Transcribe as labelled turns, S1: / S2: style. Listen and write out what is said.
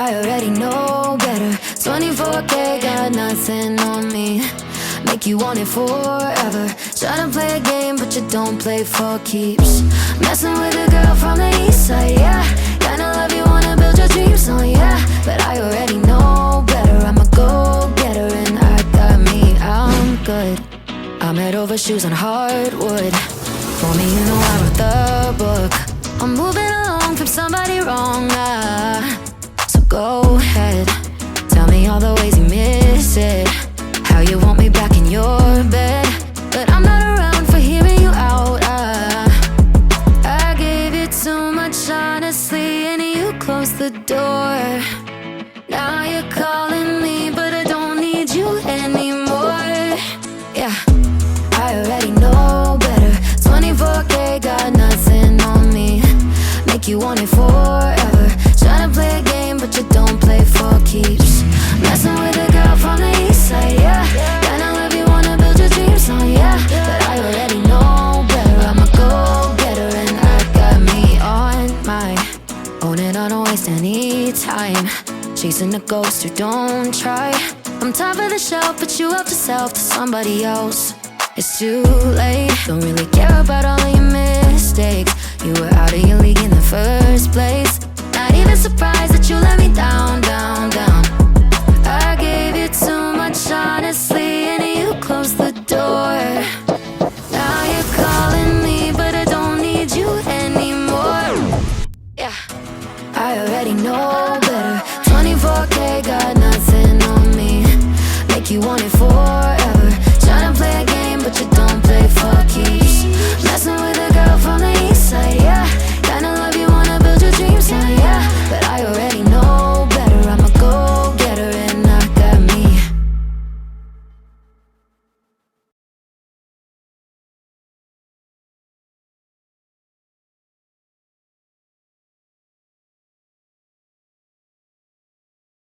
S1: I already know better. 24K got nothing on me. Make you want it forever. Try to play a game, but you don't play for keeps. Messing with a girl from the east side, yeah. Kinda love you, wanna build your dreams on, yeah. But I already know better. I'm a go-getter and I got me, I'm good. I'm head over shoes on hardwood. For me, you know I wrote the book. I'm moving along from somebody wrong, so go ahead. Tell me all the ways you miss it. How you want me back in your bed. But I'm not around for hearing you out, I gave you too much honestly, and you closed the door. Now you're calling me, but I don't need you anymore. Yeah, I already know better. 24K got nothing on me. Make you want it forever. Tryna play a game, but you don't play for keeps. Messing with a girl from the east side, yeah. Kinda love you, wanna build your dreams on, yeah. But I already know better. I'm a go-getter and I got me on my own, and I don't waste any time chasing a ghost who don't try. I'm top of the shelf, but you helped yourself to somebody else. It's too late. Don't really care about all of your mistakes. You were out of your league in the first